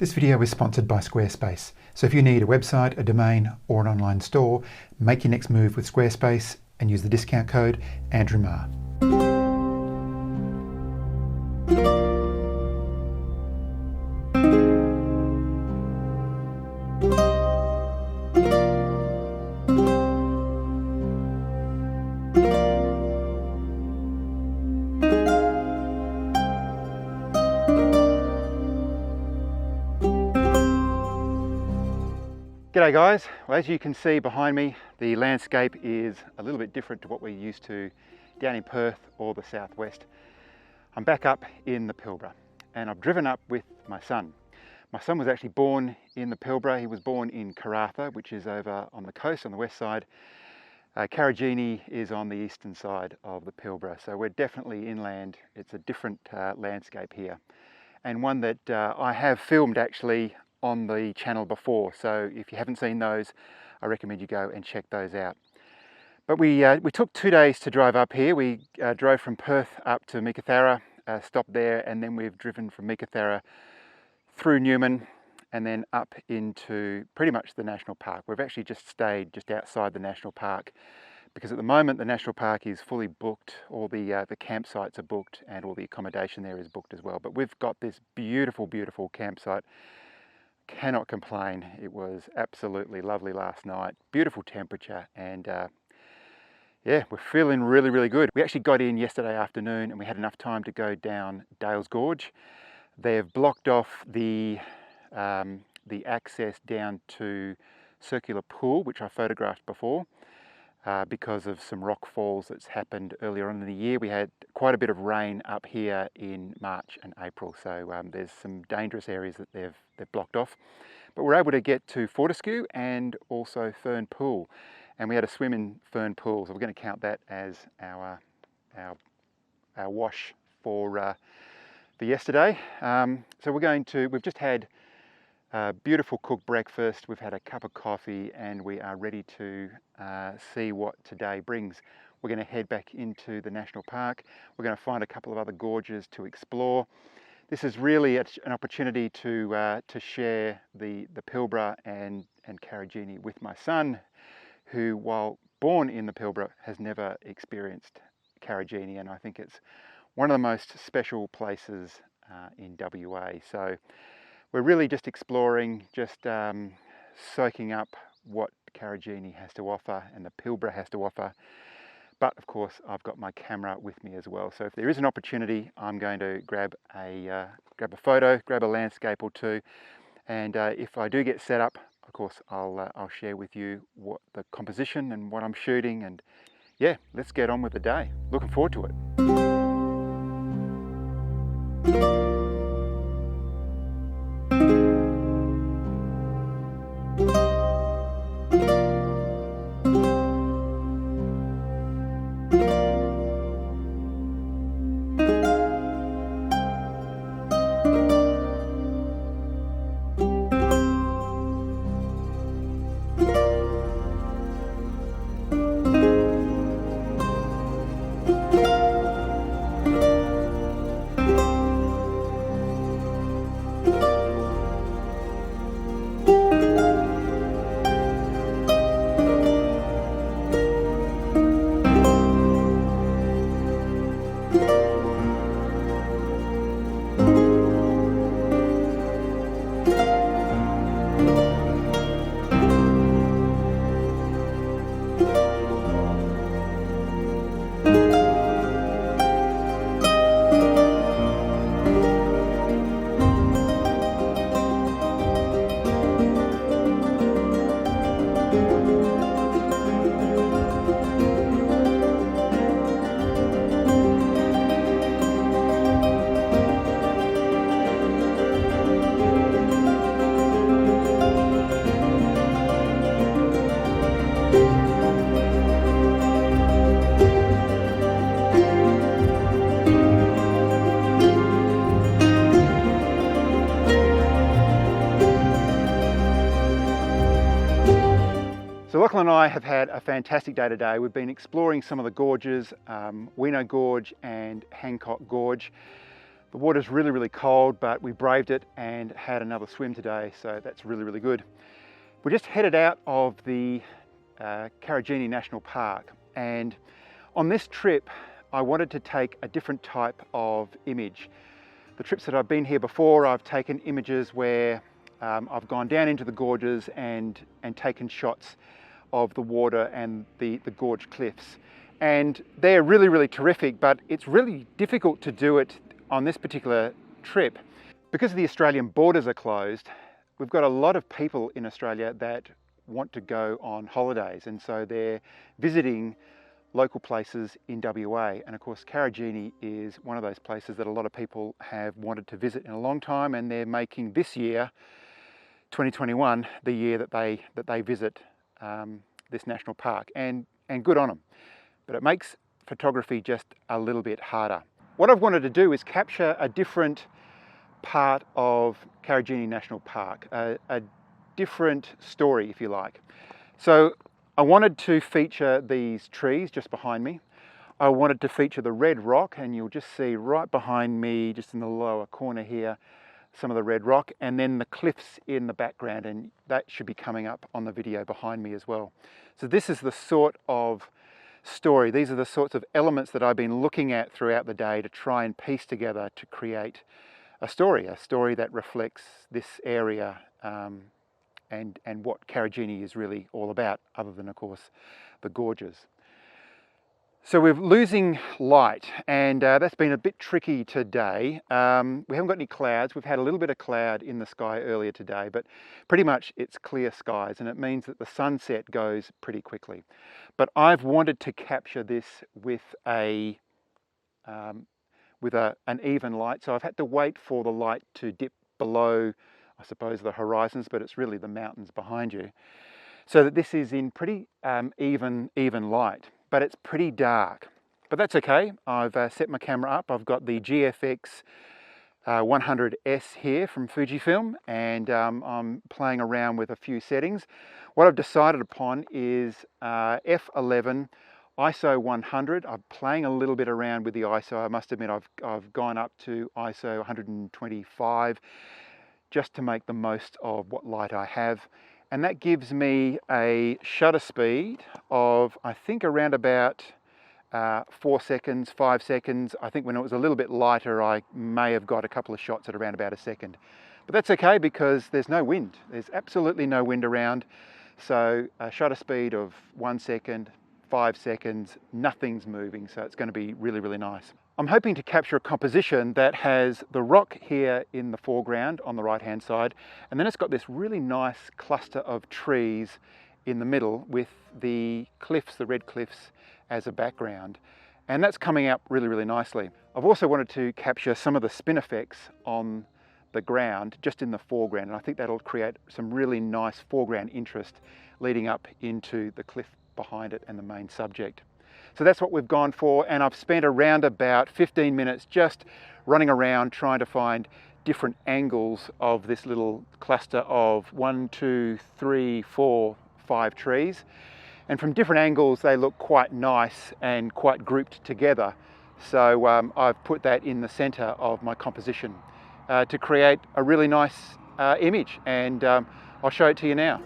This video is sponsored by Squarespace. So if you need a website, a domain, or an online store, make your next move with Squarespace and use the discount code Andrew Marr. G'day guys, well, as you can see behind me, the landscape is a little bit different to what we're used to down in Perth or the southwest. I'm back up in the Pilbara and I've driven up with my son. My son was actually born in the Pilbara. He was born in Karratha, which is over on the coast on the west side. Karijini is on the eastern side of the Pilbara, so we're definitely inland. It's a different landscape here, and one that I have filmed actually on the channel before, so if you haven't seen those, I recommend you go and check those out. But we took 2 days to drive up here. We drove from Perth up to Meekatharra, stopped there, and then we've driven from Meekatharra through Newman and then up into pretty much the national park. We've actually just stayed just outside the national park because at the moment the national park is fully booked. All the campsites are booked and all the accommodation there is booked as well. But we've got this beautiful, beautiful campsite. Cannot complain. It was absolutely lovely last night, beautiful temperature, and yeah, we're feeling really, really good. We actually got in yesterday afternoon and we had enough time to go down Dale's Gorge. They've blocked off the access down to Circular Pool, which I photographed before, because of some rock falls that's happened earlier on in the year. We had quite a bit of rain up here in March and April, so there's some dangerous areas that they've blocked off. But we're able to get to Fortescue and also Fern Pool, and we had a swim in Fern Pool, so we're going to count that as our wash for yesterday. So we've just had a beautiful cooked breakfast, we've had a cup of coffee, and we are ready to see what today brings. We're going to head back into the national park. We're going to find a couple of other gorges to explore. This is really an opportunity to share the Pilbara and Karijini with my son, who, while born in the Pilbara, has never experienced Karijini, and I think it's one of the most special places in WA. So we're really just exploring, just soaking up what Karijini has to offer and the Pilbara has to offer. But of course, I've got my camera with me as well. So if there is an opportunity, I'm going to grab a photo, grab a landscape or two. And if I do get set up, of course, I'll share with you what the composition and what I'm shooting. And yeah, let's get on with the day. Looking forward to it. So Lachlan and I have had a fantastic day today. We've been exploring some of the gorges, Wino Gorge and Hancock Gorge. The water's really cold, but we braved it and had another swim today, so that's really good. We just headed out of the Karijini National Park, and on this trip I wanted to take a different type of image. The trips that I've been here before, I've taken images where I've gone down into the gorges and taken shots of the water and the gorge cliffs. And they're really terrific, but it's really difficult to do it on this particular trip. Because the Australian borders are closed, we've got a lot of people in Australia that want to go on holidays, and so they're visiting local places in WA. And of course, Karijini is one of those places that a lot of people have wanted to visit in a long time, and they're making this year, 2021, the year that they visit this national park, and good on them. But it makes photography just a little bit harder. What I've wanted to do is capture a different part of Karijini National Park, a different story, if you like. So I wanted to feature these trees just behind me. I wanted to feature the red rock, and you'll just see right behind me, just in the lower corner here, some of the red rock, and then the cliffs in the background, and that should be coming up on the video behind me as well. So this is the sort of story, these are the sorts of elements that I've been looking at throughout the day to try and piece together to create a story that reflects this area and what Karijini is really all about, other than, of course, the gorges. So we're losing light, and that's been a bit tricky today. We haven't got any clouds. We've had a little bit of cloud in the sky earlier today, but pretty much it's clear skies, and it means that the sunset goes pretty quickly. But I've wanted to capture this with an even light, so I've had to wait for the light to dip below, I suppose, the horizons, but it's really the mountains behind you, so that this is in pretty even light. But it's pretty dark. But that's okay. I've set my camera up. I've got the GFX100S here from Fujifilm, and I'm playing around with a few settings. What I've decided upon is f11 ISO 100. I'm playing a little bit around with the ISO. I must admit I've gone up to ISO 125 just to make the most of what light I have. And that gives me a shutter speed of, I think, around about 4 seconds, 5 seconds. I think when it was a little bit lighter, I may have got a couple of shots at around about a second. But that's okay, because there's no wind. There's absolutely no wind around. So a shutter speed of 1 second, 5 seconds, nothing's moving. So it's going to be really nice. I'm hoping to capture a composition that has the rock here in the foreground on the right hand side, and then it's got this really nice cluster of trees in the middle with the cliffs, the red cliffs, as a background, and that's coming out really nicely. I've also wanted to capture some of the spin effects on the ground just in the foreground, and I think that'll create some really nice foreground interest leading up into the cliff behind it and the main subject. So that's what we've gone for, and I've spent around about 15 minutes just running around trying to find different angles of this little cluster of 1, 2, 3, 4, 5 trees. And from different angles they look quite nice and quite grouped together. So I've put that in the center of my composition to create a really nice image, and I'll show it to you now.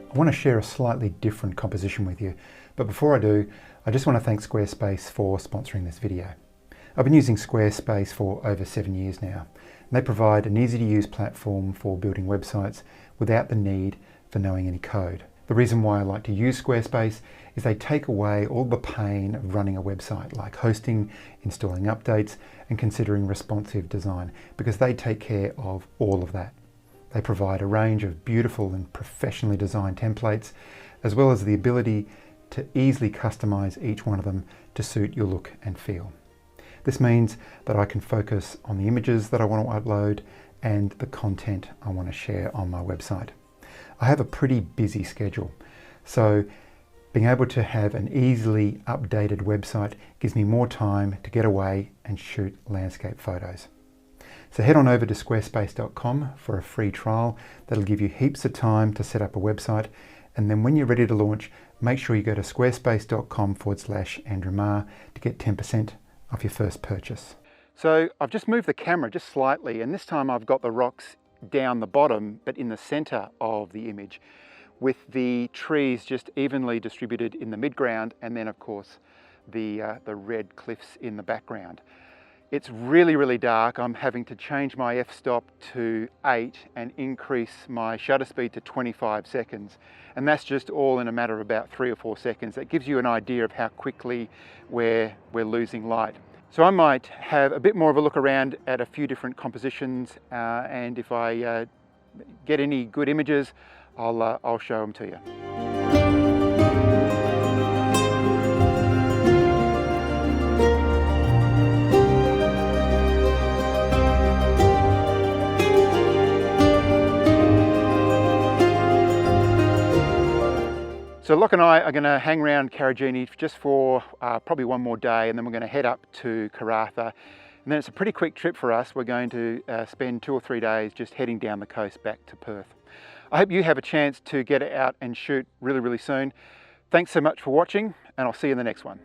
I want to share a slightly different composition with you, but before I do, I just want to thank Squarespace for sponsoring this video. I've been using Squarespace for over 7 years now, and they provide an easy to use platform for building websites without the need for knowing any code. The reason why I like to use Squarespace is they take away all the pain of running a website, like hosting, installing updates, and considering responsive design, because they take care of all of that. They provide a range of beautiful and professionally designed templates, as well as the ability to easily customize each one of them to suit your look and feel. This means that I can focus on the images that I want to upload and the content I want to share on my website. I have a pretty busy schedule, so being able to have an easily updated website gives me more time to get away and shoot landscape photos. So head on over to squarespace.com for a free trial. That'll give you heaps of time to set up a website, and then when you're ready to launch, make sure you go to squarespace.com/Andrew Marr to get 10% off your first purchase. So I've just moved the camera just slightly, and this time I've got the rocks down the bottom but in the center of the image, with the trees just evenly distributed in the midground, and then of course the red cliffs in the background. It's really dark. I'm having to change my f-stop to 8 and increase my shutter speed to 25 seconds. And that's just all in a matter of about 3 or 4 seconds. That gives you an idea of how quickly we're losing light. So I might have a bit more of a look around at a few different compositions, and if I get any good images, I'll show them to you. So Locke and I are going to hang around Karijini just for probably one more day, and then we're going to head up to Karratha. And then it's a pretty quick trip for us. We're going to spend 2 or 3 days just heading down the coast back to Perth. I hope you have a chance to get out and shoot really soon. Thanks so much for watching, and I'll see you in the next one.